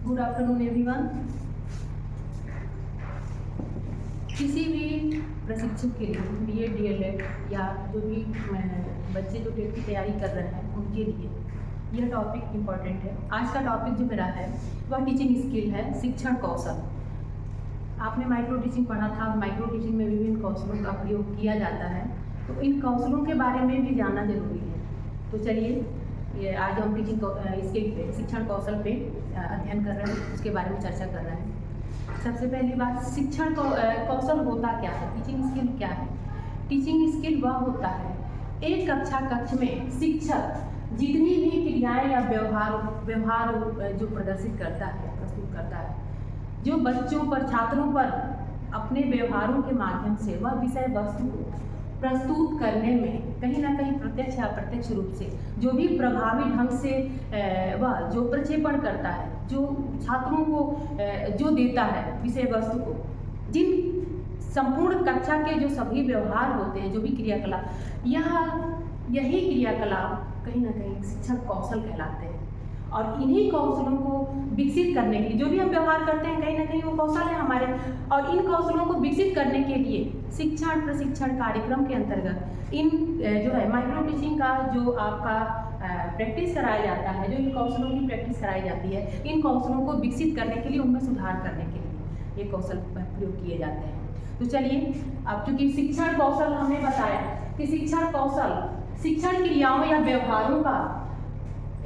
Good afternoon everyone. किसी भी प्रशिक्षक के लिए बीएड डीएलएड या जो भी बच्चे जो टेट की तैयारी कर रहे हैं उनके लिए यह टॉपिक इम्पॉर्टेंट है। आज का टॉपिक जो मेरा है वह टीचिंग स्किल है, शिक्षण कौशल। आपने माइक्रो टीचिंग पढ़ा था। माइक्रो टीचिंग में विभिन्न कौशलों का प्रयोग किया जाता है, तो इन कौशलों के बारे में भी जानना जरूरी है। तो चलिए ये आज हम टीचिंग इसके शिक्षण कौशल पे अध्ययन कर रहे हैं, उसके बारे में चर्चा कर रहे हैं। सबसे पहली बात, शिक्षण कौशल होता क्या है, टीचिंग स्किल क्या है। टीचिंग स्किल वह होता है एक कक्ष में शिक्षक जितनी भी क्रियाएं या व्यवहार जो प्रदर्शित करता है, प्रस्तुत करता है, जो बच्चों पर, छात्रों पर अपने व्यवहारों के माध्यम से वह विषय वस्तु को प्रस्तुत करने में कहीं ना कहीं प्रत्यक्ष या अप्रत्यक्ष रूप से जो भी प्रभावी ढंग से वह जो प्रक्षेपण करता है, जो छात्रों को जो देता है विषय वस्तु को, जिन संपूर्ण कक्षा के जो सभी व्यवहार होते हैं, जो भी क्रियाकलाप, यही क्रियाकलाप कहीं ना कहीं शिक्षण कौशल कहलाते हैं। और इन्हीं कौशलों को विकसित करने के लिए, जो भी हम व्यवहार करते हैं कहीं ना कहीं वो कौशल है हमारे, और इन कौशलों को विकसित करने के लिए शिक्षण प्रशिक्षण कार्यक्रम के अंतर्गत इन जो है माइक्रो टीचिंग का जो आपका प्रैक्टिस कराया जाता है, जो इन कौशलों की प्रैक्टिस कराई जाती है, इन कौशलों को विकसित करने के लिए, उनमें सुधार करने के लिए ये कौशल प्रयोग किए जाते हैं। तो चलिए, अब चूंकि शिक्षण कौशल हमने बताया कि शिक्षण कौशल शिक्षण क्रियाओं या व्यवहारों का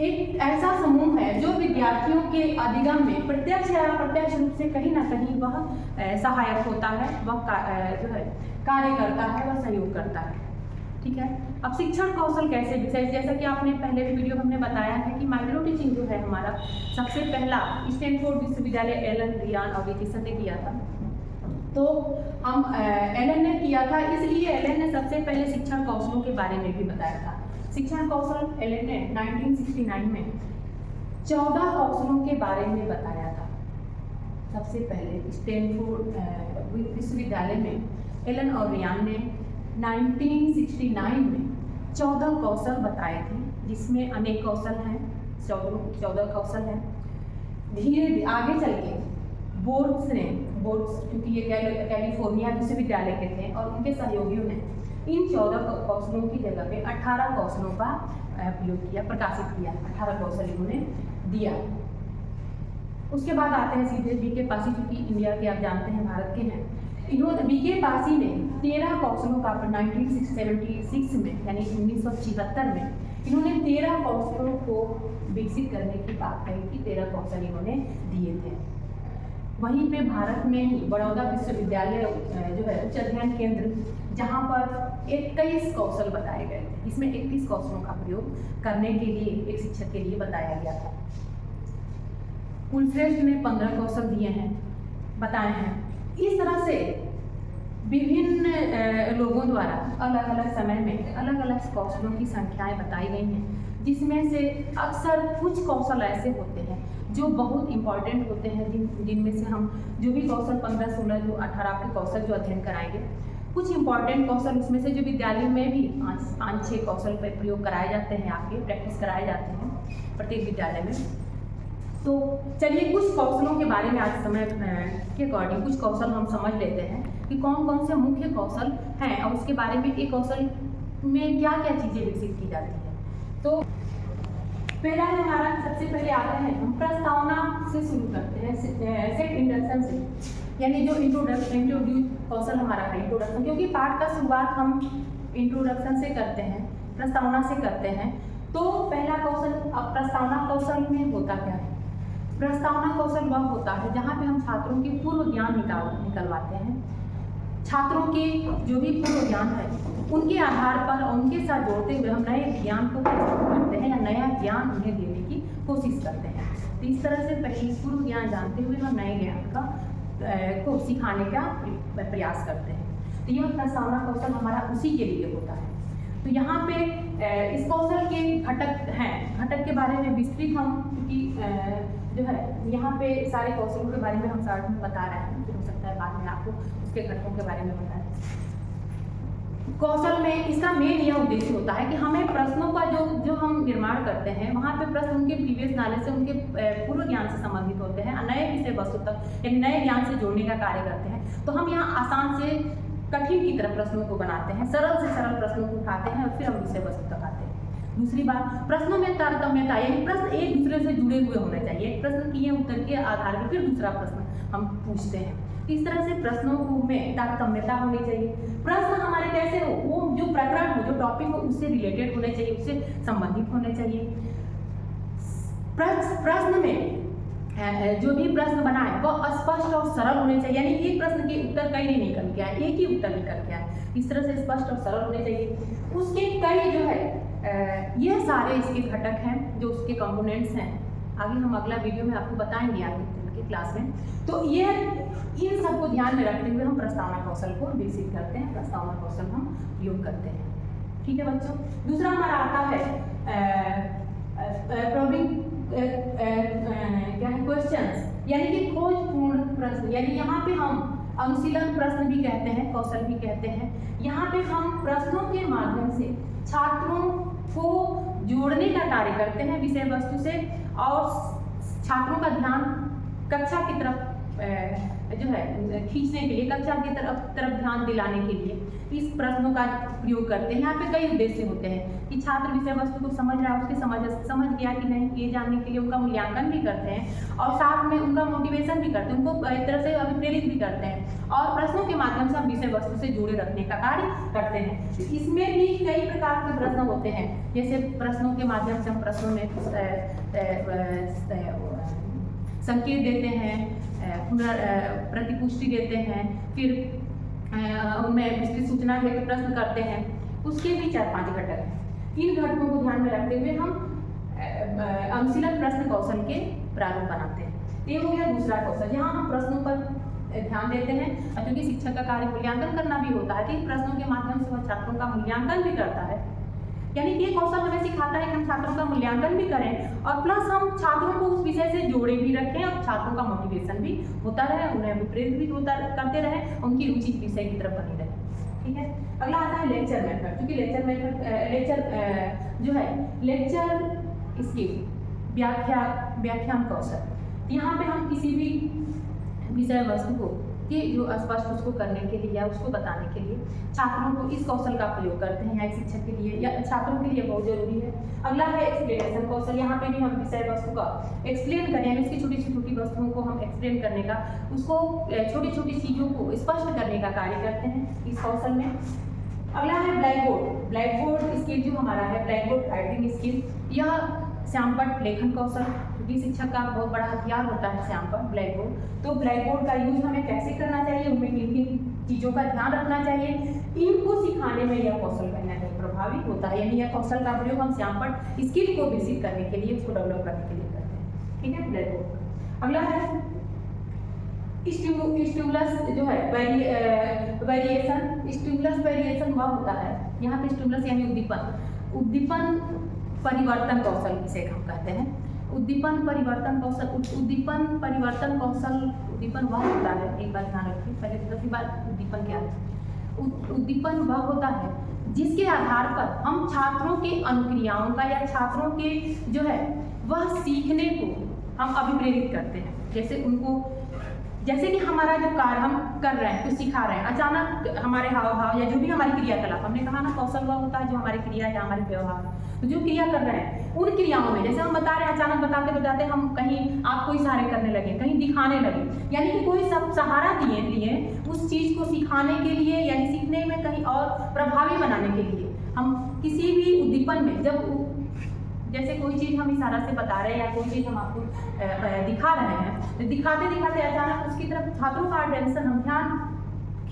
एक ऐसा समूह है जो विद्यार्थियों के अधिगम में प्रत्यक्ष या अप्रत्यक्ष रूप से कहीं ना कहीं वह सहायक होता है, वह जो है कार्य करता है, वह सहयोग करता है। ठीक है। अब शिक्षण कौशल कैसे विषय, जैसा कि आपने पहले भी वीडियो में हमने बताया है कि माइक्रो टीचिंग जो है हमारा सबसे पहला स्टैनफोर्ड विश्वविद्यालय एलन रियान और विल्सन ने किया था। तो हम एलन ने किया था, इसलिए एलन ने सबसे पहले शिक्षण कौशलों के बारे में भी बताया था। शिक्षण कौशल एलन ने 1969 में 14 कौशलों के बारे में बताया था। सबसे पहले स्टैनफोर्ड विश्वविद्यालय में एलन और रियान ने 1969 में 14 कौशल बताए थे, जिसमें अनेक कौशल हैं, 14 कौशल हैं। धीरे आगे चल के बोर्ड्स क्योंकि ये कैलिफोर्निया विश्वविद्यालय के थे और उनके सहयोगियों ने इन 14 कौशलों की जगह पे 18 कौशलों का प्रयोग किया, प्रकाशित किया। 18 कौशल इन्होंने दिया। उसके बाद आते हैं सीधे बीके पासी, क्योंकि इंडिया के आप जानते हैं, भारत के हैं। इन्होंने बीके पासी ने 13 कौशलों का 1976 में यानी 1976 में इन्होंने 13 कौशलों को विकसित करने की बात कही कि 13 कौशल इन्होंने दिए थे। वहीं पे भारत में ही बड़ौदा विश्वविद्यालय जो है उच्च अध्ययन केंद्र, जहाँ पर 21 कौशल बताए गए थे, इसमें 21 कौशलों का प्रयोग करने के लिए एक शिक्षक के लिए बताया गया था। कुलश्रेष्ठ ने 15 कौशल दिए हैं, बताए हैं। इस तरह से विभिन्न लोगों द्वारा अलग अलग समय में अलग अलग कौशलों की संख्याएं बताई गई हैं, जिसमें से अक्सर कुछ कौशल ऐसे होते हैं जो बहुत इंपॉर्टेंट होते हैं, जिनमें से हम जो भी कौशल 15, 16, जो 18 के कौशल जो अध्ययन कराएंगे, कुछ इंपॉर्टेंट कौशल उसमें से जो विद्यालय में भी 5-6 कौशल पर प्रयोग कराए जाते हैं, आपके प्रैक्टिस कराए जाते हैं प्रत्येक विद्यालय में। तो चलिए कुछ कौशलों के बारे में आज समय के अकॉर्डिंग कुछ कौशल हम समझ लेते हैं कि कौन कौन से मुख्य कौशल हैं और उसके बारे में एक कौशल में क्या क्या चीज़ें विकसित की जाती हैं। तो पहला हमारा सबसे पहले आते हैं, हम प्रस्तावना से शुरू करते हैं, सेट इंट्रोडक्शन से, यानी जो इंट्रोड्यूस कौशल हमारा है, इंट्रोडक्शन, क्योंकि पाठ का शुरुआत हम इंट्रोडक्शन से करते हैं, प्रस्तावना से करते हैं। तो पहला कौशल, अब प्रस्तावना कौशल में होता क्या है? प्रस्तावना कौशल वह होता है जहाँ पे हम छात्रों के पूर्व ज्ञान निकलवाते हैं। छात्रों के जो भी पूर्व ज्ञान है उनके आधार पर और उनके साथ जोड़ते हुए हम नए ज्ञान को प्रस्तुत करते हैं या नया ज्ञान उन्हें देने की कोशिश करते हैं। तो इस तरह से पहले पूर्व ज्ञान जानते हुए हम नए ज्ञान का को सिखाने का प्रयास करते हैं। तो यह प्रस्तावना कौशल हमारा उसी के लिए होता है। तो यहाँ पे इस कौशल के घटक हैं, घटक के बारे में विस्तृत हम, क्योंकि जो है यहाँ पे सारे कौशलों के बारे में हम साथ में बता रहे हैं, फिर हो सकता है बाद में आपको उसके घटकों के बारे में बताएं। कौशल में इसका मेन यह उद्देश्य होता है कि हमें प्रश्नों का जो हम निर्माण करते हैं वहाँ पे प्रश्न उनके प्रीवियस नॉलेज से, उनके पूर्व ज्ञान से संबंधित होते हैं, नए विषय वस्तु तक यानी नए ज्ञान से जोड़ने का कार्य करते हैं। तो हम यहाँ आसान से कठिन की तरफ प्रश्नों को बनाते हैं, सरल से सरल प्रश्नों को उठाते हैं और फिर हम विषय वस्तु तक आते हैं। दूसरी बात, प्रश्नों में तारतम्यता यानी प्रश्न एक दूसरे से जुड़े हुए होने चाहिए। एक प्रश्न किए उत्तर के आधार पर फिर दूसरा प्रश्न हम पूछते हैं। इस तरह से प्रश्नों में तारतम्यता होनी चाहिए। प्रश्न हमारे कैसे हो, वो जो प्रकरण हो, जो टॉपिक हो, उससे रिलेटेड होने चाहिए, उससे संबंधित होने चाहिए। प्रश्न में जो भी प्रश्न बनाए वह स्पष्ट और सरल होने चाहिए, यानी एक प्रश्न के उत्तर कई नहीं निकल के आए, एक ही उत्तर निकल के आए। इस तरह से स्पष्ट और सरल होने चाहिए। उसके कई जो है ये सारे इसके घटक हैं, जो उसके कंपोनेंट्स हैं। आगे हम अगला वीडियो में आपको बताएंगे आगे की क्लास में। तो ये इन सबको ध्यान में रखते हुए हम प्रस्तावना कौशल को विकसित करते हैं, प्रस्तावना कौशल हम प्रयोग करते हैं। ठीक है बच्चों। दूसरा हमारा आता है क्या है, क्वेश्चंस, यानी कि खोजपूर्ण प्रश्न। यानी यहाँ पे हम अनुशीलन प्रश्न भी कहते हैं, कौशल भी कहते हैं। यहाँ पे हम प्रश्नों के माध्यम से छात्रों को जोड़ने का कार्य करते हैं विषय वस्तु से, और छात्रों का ध्यान कक्षा की तरफ जो है खींचने के लिए, कक्षा की तरफ ध्यान दिलाने के लिए इस प्रश्नों का प्रयोग करते हैं। यहाँ पे कई उद्देश्य होते हैं कि छात्र विषय वस्तु को समझ रहा है, उसके समझ गया कि नहीं, ये जानने के लिए उनका मूल्यांकन भी करते हैं और साथ में उनका मोटिवेशन भी करते हैं, उनको एक तरह से अभिप्रेरित भी करते हैं, और प्रश्नों के माध्यम से हम विषय वस्तु से जुड़े रखने का कार्य करते हैं। इसमें भी कई प्रकार के प्रश्न होते हैं, जैसे प्रश्नों के माध्यम से हम प्रश्नों में संकेत देते हैं, प्रतिपुष्टि देते हैं, फिर उनमें विस्तृत सूचना हेतु प्रश्न करते हैं। उसके भी 4-5 घटक हैं। इन घटकों को ध्यान में रखते हुए हम अनुशीलन प्रश्न कौशल के प्रारूप बनाते हैं। ये हो गया दूसरा कौशल, जहाँ हम प्रश्नों पर ध्यान देते हैं, क्योंकि शिक्षक का कार्य मूल्यांकन करना भी होता है, कि प्रश्नों के माध्यम से वह छात्रों का मूल्यांकन भी करता है। यानी कि ये कौशल हमें सिखाता है कि हम छात्रों का मूल्यांकन भी करें और प्लस हम छात्रों को उस विषय से जोड़े भी रखें और छात्रों का मोटिवेशन भी होता रहे, उन्हें प्रेरित भी करते रहे, उनकी रुचि विषय की तरफ बनी रहे। ठीक है। अगला आता है लेक्चर मेथड। क्योंकि जो है लेक्चर स्किल, व्याख्यान कौशल। यहाँ पे हम किसी भी विषय वस्तु को कि जो स्पष्ट उसको करने के लिए या उसको बताने के लिए छात्रों को इस कौशल का प्रयोग करते हैं, या एक शिक्षक के लिए या छात्रों के लिए बहुत जरूरी है। अगला है एक्सप्लेनेशन कौशल। यहाँ पे भी हम विषय वस्तु का एक्सप्लेन करें, यानी उसकी छोटी छोटी वस्तुओं को हम एक्सप्लेन करने का, उसको छोटी छोटी चीज़ों को स्पष्ट करने का कार्य करते हैं इस कौशल में। अगला है ब्लैक बोर्ड स्किल, जो हमारा है ब्लैक बोर्ड राइटिंग स्किल। यह श्यामपट्ट लेखन कौशल, क्योंकि शिक्षक का बहुत बड़ा हथियार होता है श्यामपट्ट, ब्लैक बोर्ड। तो ब्लैक बोर्ड का यूज हमें कैसे करना चाहिए, उनमें किन किन चीज़ों का ध्यान रखना चाहिए, इनको सिखाने में यह कौशल कहीं ना कहीं प्रभावी होता है। यानी यह कौशल का प्रयोग हम श्यामपट्ट स्किल को विकसित करने के लिए, उसको डेवलप करने के लिए करते हैं। ठीक है, ब्लैक बोर्ड। अगला है स्टिमुलस, जो है वेरिएशन। स्टिमुलस वेरिएशन वह होता है, यहाँ पे स्टिमुलस यानी उद्दीपन परिवर्तन कौशल जिसे हम कहते हैं। उद्दीपन परिवर्तन कौशल उद्दीपन वह होता है, एक बात ध्यान रखिए, पहले दूसरी बात उद्दीपन क्या है। उद्दीपन वह होता है जिसके आधार पर हम छात्रों के अनुक्रियाओं का या छात्रों के जो है वह सीखने को हम अभिप्रेरित करते हैं। जैसे कि हमारा जो कार्य हम कर रहे हैं, कुछ सिखा रहे हैं, अचानक हमारे हाव भाव या जो भी हमारी क्रियाकलाप, हमने कहा ना कौशल वह होता है जो हमारी क्रिया या हमारे व्यवहार, तो जो क्रिया कर रहे हैं उन क्रियाओं में, जैसे हम बता रहे हैं, अचानक बताते हम कहीं आपको इशारे करने लगे, कहीं दिखाने लगे, यानी कि कोई सब सहारा लिए उस चीज़ को सिखाने के लिए, यानी सीखने में कहीं और प्रभावी बनाने के लिए हम किसी भी उद्दीपन में, जब जैसे कोई चीज़ हम इशारा से बता रहे हैं या कोई चीज़ हम आपको दिखा रहे हैं, तो दिखाते अचानक उसकी तरफ छात्रों का अटेंशन हम ध्यान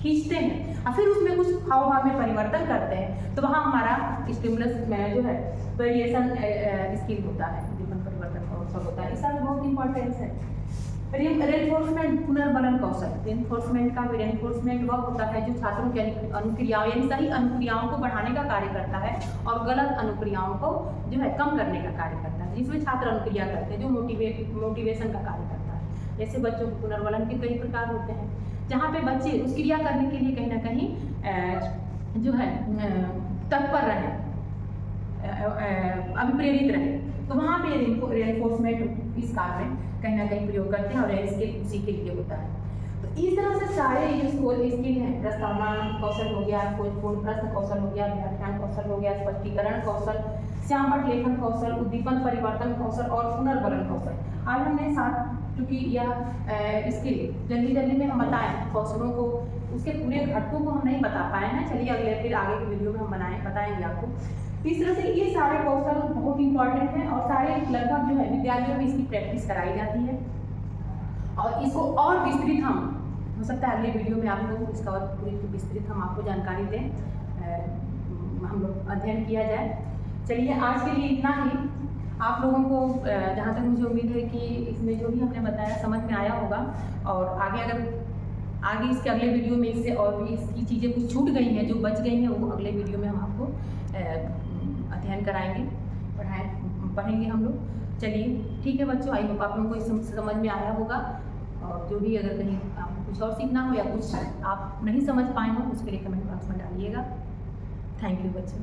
खींचते हैं और फिर उसमें कुछ हाव भाव में परिवर्तन करते हैं, तो वहाँ हमारा स्टिमुलस में जो है वेरिएशन स्किल होता है, उद्दीपन परिवर्तन कौशल होता है। इसका बहुत इंपॉर्टेंस है। रेनफोर्समेंट पुनर्बलन कौशल। रेनफोर्समेंट वह होता है जो छात्रों की अनुक्रियाओं यानी सही अनुक्रियाओं को बढ़ाने का कार्य करता है और गलत अनुक्रियाओं को जो है कम करने का कार्य करता है, जिसमें छात्र अनुक्रिया करते हैं, जो मोटिवेशन का कार्य करता है। जैसे बच्चों के पुनर्बलन के कई प्रकार होते हैं, जहाँ पे बच्चे उस क्रिया करने के लिए कहीं ना कहीं जो है तत्पर रहे, अभिप्रेरित रहे, तो वहाँ पे रेनफोर्समेंट इस कार्य में कहीं ना कहीं प्रयोग करते हैं और स्किल उसी के लिए होता है। तो इस तरह से सारे जो स्किल हैं, प्रस्तावना कौशल हो गया, कोई पूर्ण प्रश्न कौशल हो गया, व्याख्यान कौशल हो गया, स्पष्टीकरण कौशल, श्यामपट लेखन कौशल, उद्दीपन परिवर्तन कौशल और पुनर्वलन कौशल। आज हमने साथ, क्योंकि यह स्किल जल्दी में हम बताएं कौशलों को, उसके पूरे घटकों को हम नहीं बता पाए हैं। चलिए फिर आगे की वीडियो में हम बताएंगे आपको। इस तरह से ये सारे कौशल बहुत इंपॉर्टेंट हैं और सारे लगभग जो है विद्यालयों में इसकी प्रैक्टिस कराई जाती है और इसको और विस्तृत हम, हो सकता है अगले वीडियो में आप लोग इसका और पूरी विस्तृत हम आपको जानकारी दें, हम लोग अध्ययन किया जाए। चलिए आज के लिए इतना ही। आप लोगों को जहाँ तक मुझे उम्मीद है कि इसमें जो भी हमने बताया समझ में आया होगा और आगे इसके अगले वीडियो में इससे और भी इसकी चीज़ें कुछ छूट गई हैं, जो बच गई हैं, वो अगले वीडियो में हम आपको अध्ययन कराएंगे, पढ़ेंगे हम लोग। चलिए ठीक है बच्चों, आई होप आप लोगों को समझ में आया होगा और जो भी अगर कहीं आपको कुछ और सीखना हो या कुछ आप नहीं समझ पाए हो उसके लिए कमेंट बॉक्स में डालिएगा। थैंक यू बच्चों।